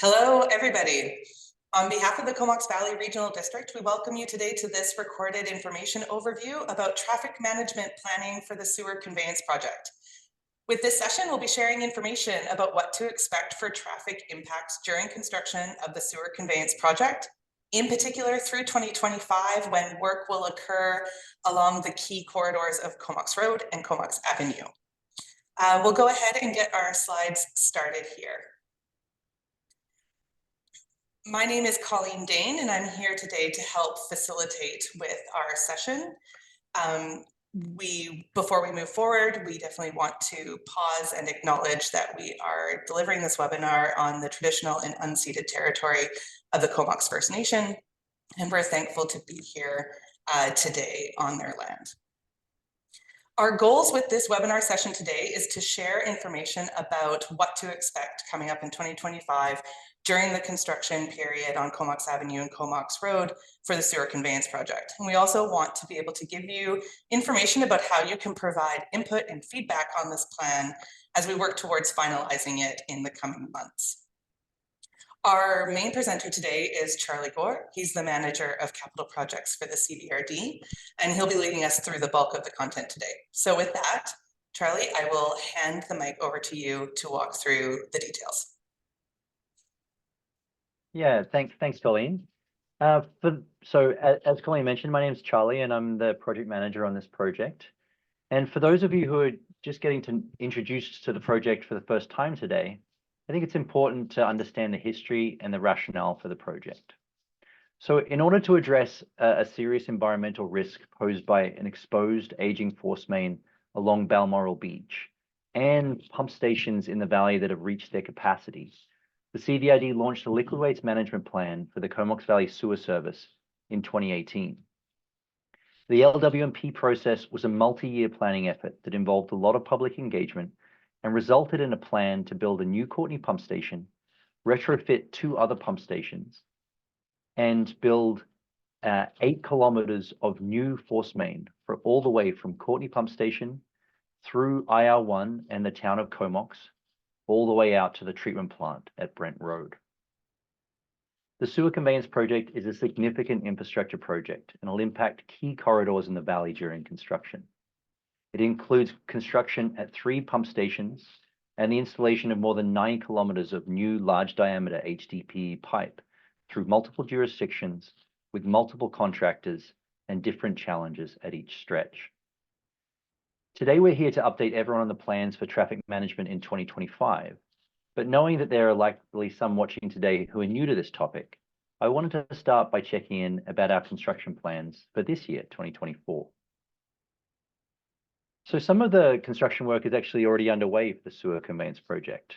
Hello, everybody. On behalf of the Comox Valley Regional District, we welcome you today to this recorded information overview about traffic management planning for the Sewer Conveyance Project. With this session, we'll be sharing information about what to expect for traffic impacts during construction of the Sewer Conveyance Project, in particular through 2025, when work will occur along the key corridors of Comox Road and Comox Avenue. We'll go ahead and get our slides started here. My name is Colleen Dane, and I'm here today to help facilitate with our session. Before we move forward, we definitely want to pause and acknowledge that we are delivering this webinar on the traditional and unceded territory of the Comox First Nation, and we're thankful to be here today on their land. Our goals with this webinar session today is to share information about what to expect coming up in 2025 during the construction period on Comox Avenue and Comox Road for the Sewer Conveyance Project. And we also want to be able to give you information about how you can provide input and feedback on this plan as we work towards finalizing it in the coming months. Our main presenter today is Charlie Gore. He's the manager of capital projects for the CVRD, and he'll be leading us through the bulk of the content today. So with that, Charlie, I will hand the mic over to you to walk through the details. Yeah, thanks, Colleen. As Colleen mentioned, my name is Charlie, and I'm the project manager on this project. And for those of you who are just getting to introduced to the project for the first time today, I think it's important to understand the history and the rationale for the project. So in order to address a serious environmental risk posed by an exposed aging force main along Balmoral Beach and pump stations in the valley that have reached their capacity, the CVRD launched a liquid waste management plan for the Comox Valley Sewer Service in 2018. The LWMP process was a multi-year planning effort that involved a lot of public engagement and resulted in a plan to build a new Courtney pump station, retrofit 2 other pump stations, and build 8 kilometers of new force main for all the way from Courtney pump station through IR1 and the town of Comox, all the way out to the treatment plant at Brent Road. The Sewer Conveyance Project is a significant infrastructure project and will impact key corridors in the valley during construction. It includes construction at 3 pump stations and the installation of more than 9 kilometers of new large diameter HDPE pipe through multiple jurisdictions with multiple contractors and different challenges at each stretch. Today, we're here to update everyone on the plans for traffic management in 2025, but knowing that there are likely some watching today who are new to this topic, I wanted to start by checking in about our construction plans for this year, 2024. So some of the construction work is actually already underway for the Sewer Conveyance Project,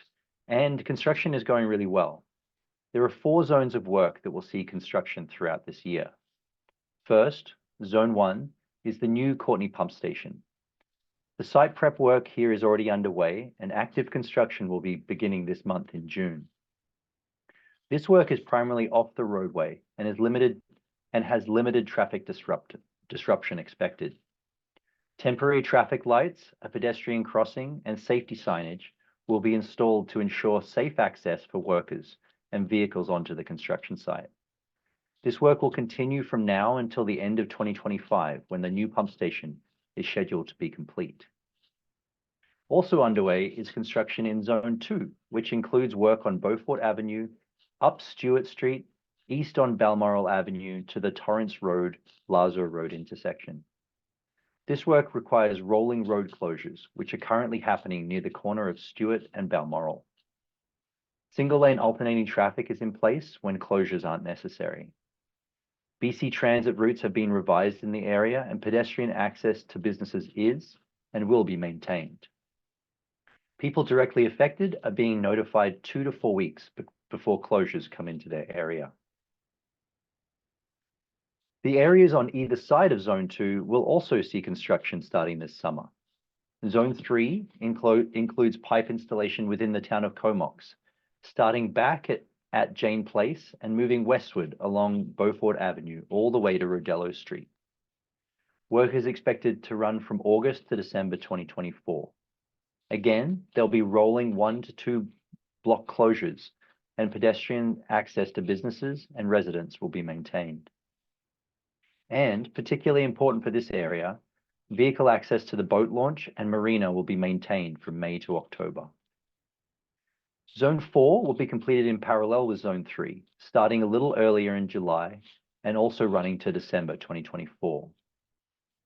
and construction is going really well. There are 4 zones of work that will see construction throughout this year. First, Zone 1 is the new Courtney pump station. The site prep work here is already underway, and active construction will be beginning this month in June. This work is primarily off the roadway and has limited traffic disruption expected. Temporary traffic lights, a pedestrian crossing, and safety signage will be installed to ensure safe access for workers and vehicles onto the construction site. This work will continue from now until the end of 2025, when the new pump station is scheduled to be complete. Also underway is construction in Zone 2, which includes work on Beaufort Avenue, up Stewart Street, east on Balmoral Avenue to the Torrance Road, Lazo Road intersection. This work requires rolling road closures, which are currently happening near the corner of Stewart and Balmoral. Single-lane alternating traffic is in place when closures aren't necessary. BC Transit routes have been revised in the area, and pedestrian access to businesses is and will be maintained. People directly affected are being notified 2 to 4 weeks before closures come into their area. The areas on either side of Zone 2 will also see construction starting this summer. Zone 3 includes pipe installation within the town of Comox, starting back at Jane Place and moving westward along Beaufort Avenue all the way to Rodello Street. Work is expected to run from August to December 2024. Again, there'll be rolling 1 to 2 block closures and pedestrian access to businesses and residents will be maintained. And particularly important for this area, vehicle access to the boat launch and marina will be maintained from May to October. Zone 4 will be completed in parallel with Zone 3, starting a little earlier in July and also running to December 2024.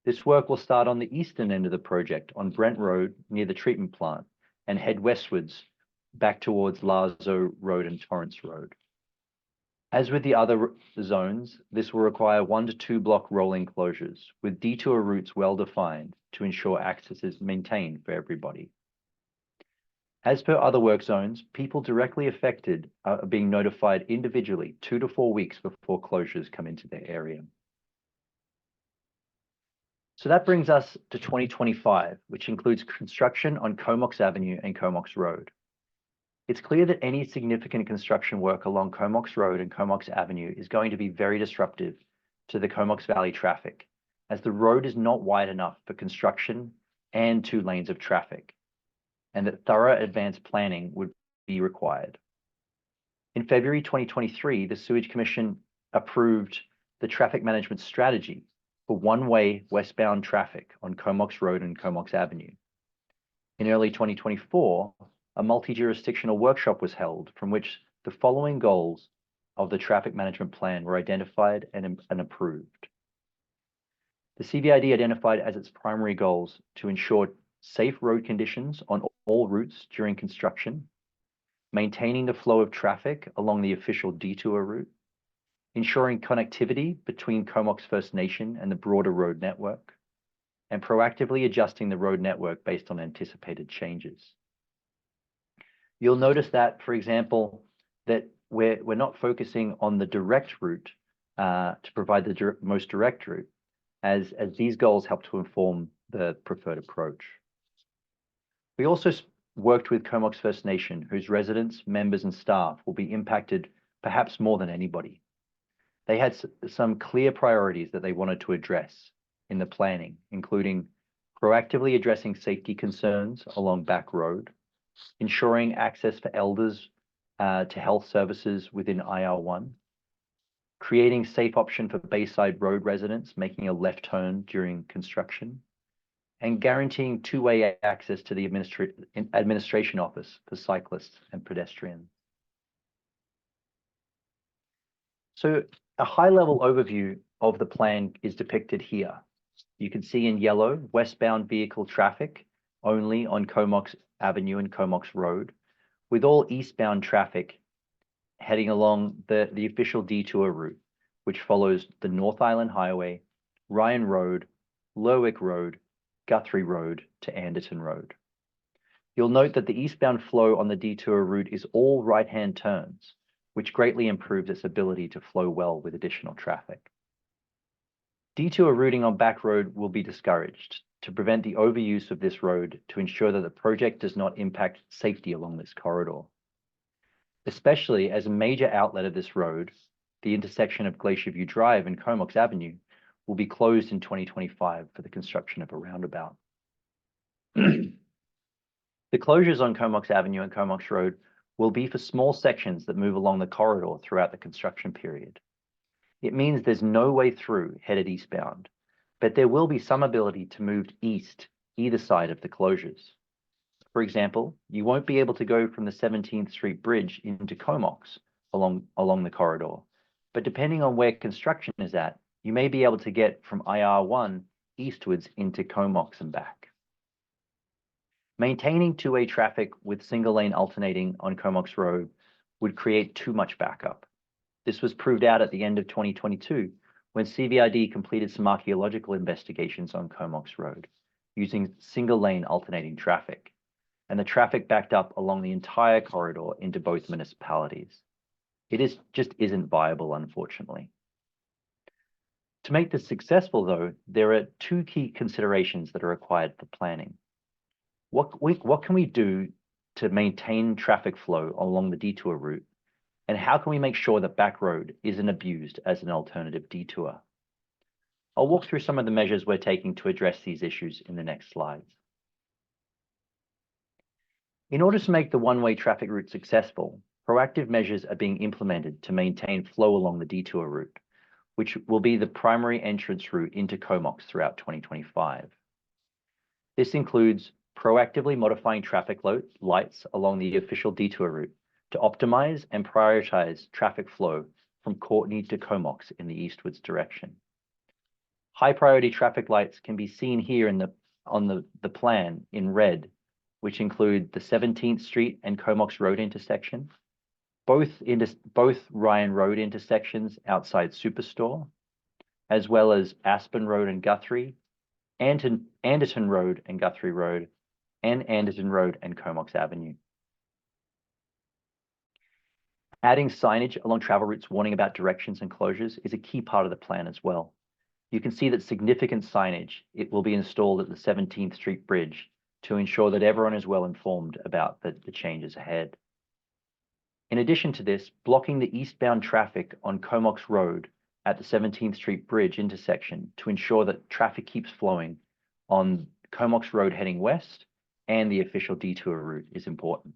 This work will start on the eastern end of the project on Brent Road near the treatment plant and head westwards back towards Lazo Road and Torrance Road. As with the other zones, this will require 1 to 2 block rolling closures with detour routes well defined to ensure access is maintained for everybody. As per other work zones, people directly affected are being notified individually 2 to 4 weeks before closures come into their area. So that brings us to 2025, which includes construction on Comox Avenue and Comox Road. It's clear that any significant construction work along Comox Road and Comox Avenue is going to be very disruptive to the Comox Valley traffic, as the road is not wide enough for construction and 2 lanes of traffic, and that thorough advanced planning would be required. In February 2023, the Sewage Commission approved the traffic management strategy for one-way westbound traffic on Comox Road and Comox Avenue. In early 2024, a multi-jurisdictional workshop was held from which the following goals of the traffic management plan were identified and approved. The CVRD identified as its primary goals to ensure safe road conditions on all routes during construction, maintaining the flow of traffic along the official detour route, ensuring connectivity between Comox First Nation and the broader road network, and proactively adjusting the road network based on anticipated changes. You'll notice that, for example, that we're not focusing on the direct route to provide the most direct route, as these goals help to inform the preferred approach. We also worked with Comox First Nation, whose residents, members, and staff will be impacted perhaps more than anybody. They had some clear priorities that they wanted to address in the planning, including proactively addressing safety concerns along Back Road, ensuring access for elders to health services within IR1, creating safe option for Bayside Road residents making a left turn during construction, and guaranteeing 2-way access to the administration office for cyclists and pedestrians. So a high-level overview of the plan is depicted here. You can see in yellow, westbound vehicle traffic only on Comox Avenue and Comox Road, with all eastbound traffic heading along the official detour route, which follows the North Island Highway, Ryan Road, Lerwick Road, Guthrie Road to Anderton Road. You'll note that the eastbound flow on the detour route is all right-hand turns, which greatly improves its ability to flow well with additional traffic. Detour routing on Back Road will be discouraged to prevent the overuse of this road to ensure that the project does not impact safety along this corridor. Especially as a major outlet of this road, the intersection of Glacier View Drive and Comox Avenue will be closed in 2025 for the construction of a roundabout. The closures on Comox Avenue and Comox Road will be for small sections that move along the corridor throughout the construction period. It means there's no way through headed eastbound, but there will be some ability to move east either side of the closures. For example, you won't be able to go from the 17th Street Bridge into Comox along the corridor, but depending on where construction is at, you may be able to get from IR1 eastwards into Comox and back. Maintaining 2-way traffic with single lane alternating on Comox Road would create too much backup. This was proved out at the end of 2022 when CVRD completed some archaeological investigations on Comox Road using single lane alternating traffic, and the traffic backed up along the entire corridor into both municipalities. It just isn't viable, unfortunately. To make this successful, though, there are 2 key considerations that are required for planning. What can we do to maintain traffic flow along the detour route? And how can we make sure that Back Road isn't abused as an alternative detour? I'll walk through some of the measures we're taking to address these issues in the next slides. In order to make the one-way traffic route successful, proactive measures are being implemented to maintain flow along the detour route, which will be the primary entrance route into Comox throughout 2025. This includes proactively modifying traffic lights along the official detour route to optimize and prioritize traffic flow from Courtenay to Comox in the eastwards direction. High priority traffic lights can be seen here on the plan in red, which include the 17th Street and Comox Road intersection, both Ryan Road intersections outside Superstore, as well as Aspen Road and Guthrie, Anderton Road and Guthrie Road, and Anderton Road and Comox Avenue. Adding signage along travel routes warning about directions and closures is a key part of the plan as well. You can see that significant signage will be installed at the 17th Street Bridge to ensure that everyone is well informed about the changes ahead. In addition to this, blocking the eastbound traffic on Comox Road at the 17th Street Bridge intersection to ensure that traffic keeps flowing on Comox Road heading west and the official detour route is important.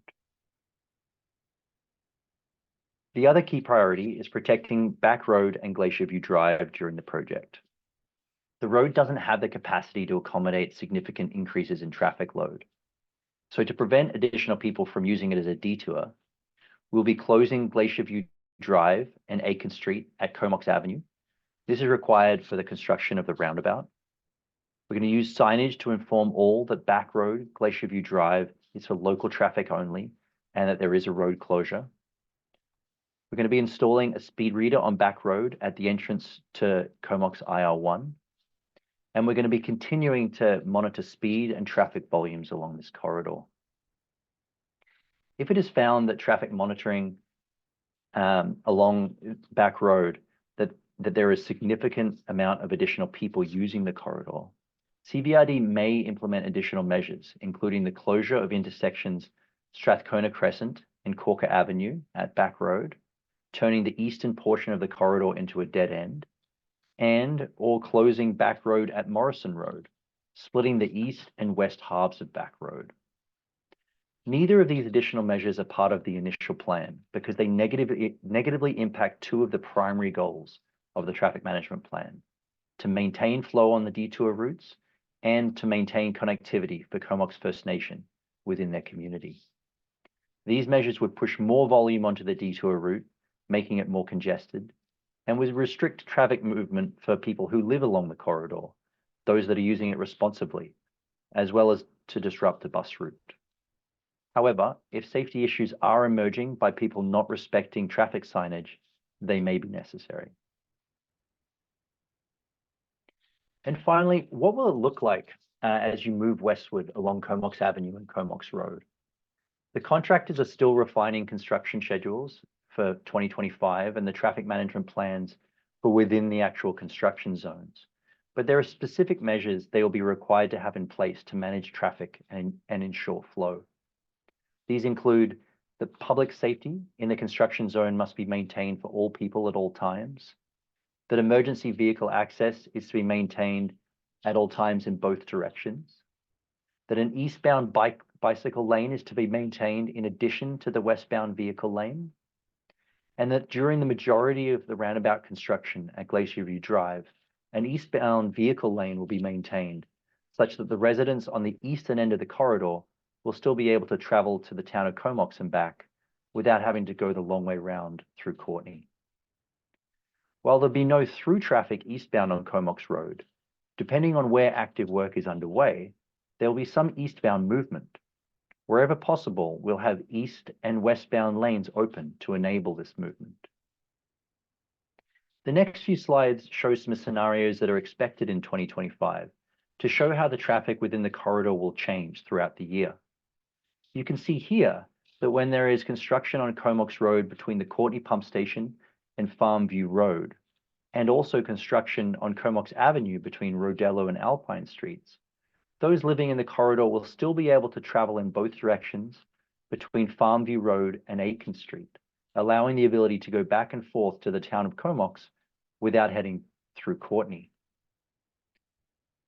The other key priority is protecting Back Road and Glacier View Drive during the project. The road doesn't have the capacity to accommodate significant increases in traffic load. So to prevent additional people from using it as a detour, we'll be closing Glacier View Drive and Aiken Street at Comox Avenue. This is required for the construction of the roundabout. We're going to use signage to inform all that Back Road, Glacier View Drive is for local traffic only and that there is a road closure. We're going to be installing a speed reader on Back Road at the entrance to Comox IR1. And we're going to be continuing to monitor speed and traffic volumes along this corridor. If it is found that traffic monitoring along Back Road, that there is significant amount of additional people using the corridor, CVRD may implement additional measures, including the closure of intersections Strathcona Crescent and Corker Avenue at Back Road, turning the eastern portion of the corridor into a dead end, or closing Back Road at Morrison Road, splitting the east and west halves of Back Road. Neither of these additional measures are part of the initial plan because they negatively impact two of the primary goals of the traffic management plan: to maintain flow on the detour routes and to maintain connectivity for Comox First Nation within their community. These measures would push more volume onto the detour route, making it more congested, and would restrict traffic movement for people who live along the corridor, those that are using it responsibly, as well as to disrupt the bus route. However, if safety issues are emerging by people not respecting traffic signage, they may be necessary. And finally, what will it look like as you move westward along Comox Avenue and Comox Road? The contractors are still refining construction schedules for 2025 and the traffic management plans for within the actual construction zones. But there are specific measures they will be required to have in place to manage traffic and ensure flow. These include that public safety in the construction zone must be maintained for all people at all times, that emergency vehicle access is to be maintained at all times in both directions, that an eastbound bicycle lane is to be maintained in addition to the westbound vehicle lane, and that during the majority of the roundabout construction at Glacier View Drive, an eastbound vehicle lane will be maintained such that the residents on the eastern end of the corridor will still be able to travel to the town of Comox and back without having to go the long way round through Courtenay. While there'll be no through traffic eastbound on Comox Road, depending on where active work is underway, there will be some eastbound movement. Wherever possible, we'll have east and westbound lanes open to enable this movement. The next few slides show some scenarios that are expected in 2025 to show how the traffic within the corridor will change throughout the year. You can see here that when there is construction on Comox Road between the Courtenay Pump Station and Farmview Road, and also construction on Comox Avenue between Rodello and Alpine Streets, those living in the corridor will still be able to travel in both directions between Farmview Road and Aiken Street, allowing the ability to go back and forth to the town of Comox without heading through Courtenay.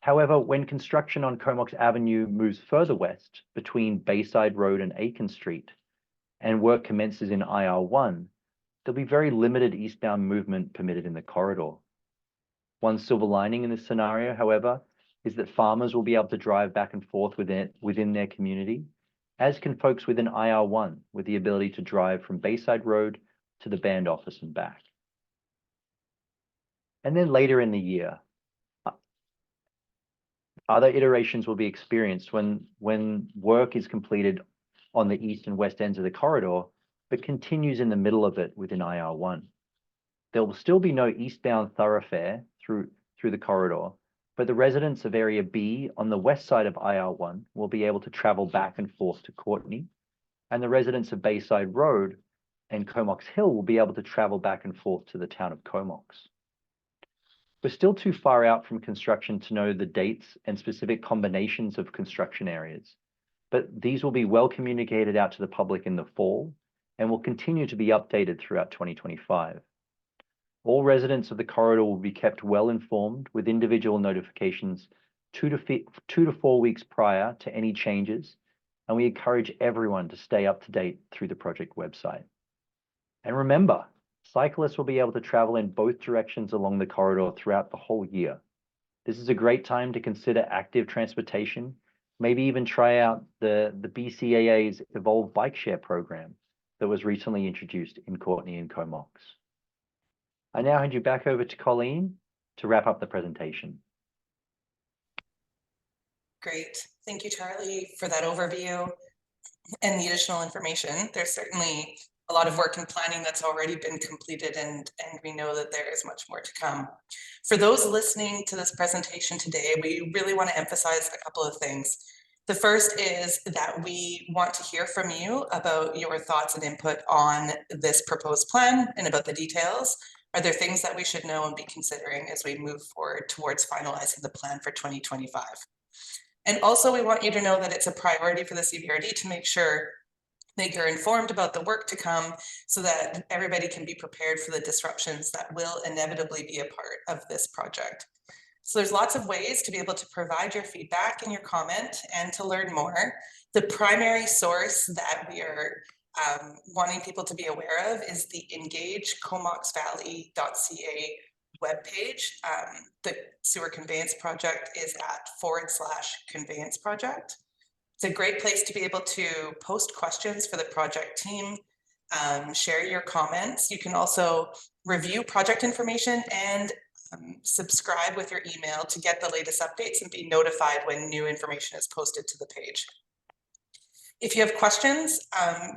However, when construction on Comox Avenue moves further west between Bayside Road and Aiken Street, and work commences in IR1, there'll be very limited eastbound movement permitted in the corridor. One silver lining in this scenario, however, is that farmers will be able to drive back and forth within their community, as can folks within IR1 with the ability to drive from Bayside Road to the band office and back. And then later in the year, other iterations will be experienced when work is completed on the east and west ends of the corridor, but continues in the middle of it within IR1. There will still be no eastbound thoroughfare through the corridor, but the residents of Area B on the west side of IR1 will be able to travel back and forth to Courtney, and the residents of Bayside Road and Comox Hill will be able to travel back and forth to the town of Comox. We're still too far out from construction to know the dates and specific combinations of construction areas, but these will be well communicated out to the public in the fall and will continue to be updated throughout 2025. All residents of the corridor will be kept well informed with individual notifications 2 to 4 weeks prior to any changes, and we encourage everyone to stay up to date through the project website. And remember, cyclists will be able to travel in both directions along the corridor throughout the whole year. This is a great time to consider active transportation, maybe even try out the BCAA's Evolve Bike Share program that was recently introduced in Courtney and Comox. I now hand you back over to Colleen to wrap up the presentation. Great. Thank you, Charlie, for that overview and the additional information. There's certainly a lot of work and planning that's already been completed, and we know that there is much more to come. For those listening to this presentation today, we really want to emphasize a couple of things. The first is that we want to hear from you about your thoughts and input on this proposed plan and about the details. Are there things that we should know and be considering as we move forward towards finalizing the plan for 2025? And also, we want you to know that it's a priority for the CVRD to make sure that you're informed about the work to come so that everybody can be prepared for the disruptions that will inevitably be a part of this project. So there's lots of ways to be able to provide your feedback and your comment and to learn more. The primary source that we are wanting people to be aware of is the engagecomoxvalley.ca webpage. The Sewer Conveyance Project is at /conveyance project. It's a great place to be able to post questions for the project team, share your comments. You can also review project information and subscribe with your email to get the latest updates and be notified when new information is posted to the page. If you have questions,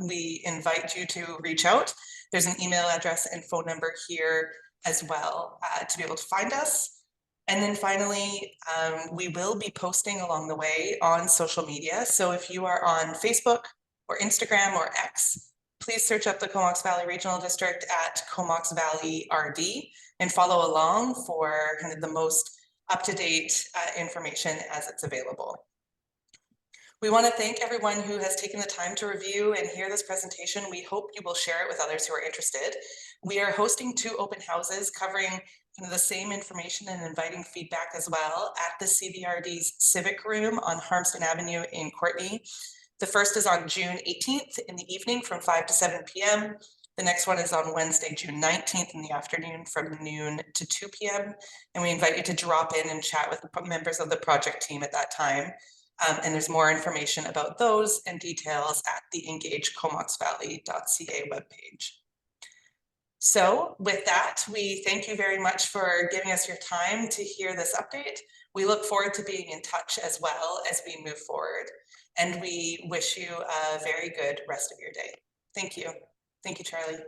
we invite you to reach out. There's an email address and phone number here as well to be able to find us. And then finally, we will be posting along the way on social media. So if you are on Facebook or Instagram or X, please search up the Comox Valley Regional District at Comox Valley RD and follow along for kind of the most up-to-date information as it's available. We want to thank everyone who has taken the time to review and hear this presentation. We hope you will share it with others who are interested. We are hosting 2 open houses covering kind of the same information and inviting feedback as well at the CVRD's Civic Room on Harmston Avenue in Courtney. The first is on June 18th in the evening from 5 to 7 p.m. The next one is on Wednesday, June 19th in the afternoon from noon to 2 p.m. And we invite you to drop in and chat with the members of the project team at that time. And there's more information about those and details at the engagecomoxvalley.ca webpage. So with that, we thank you very much for giving us your time to hear this update. We look forward to being in touch as well as we move forward. And we wish you a very good rest of your day. Thank you. Thank you, Charlie.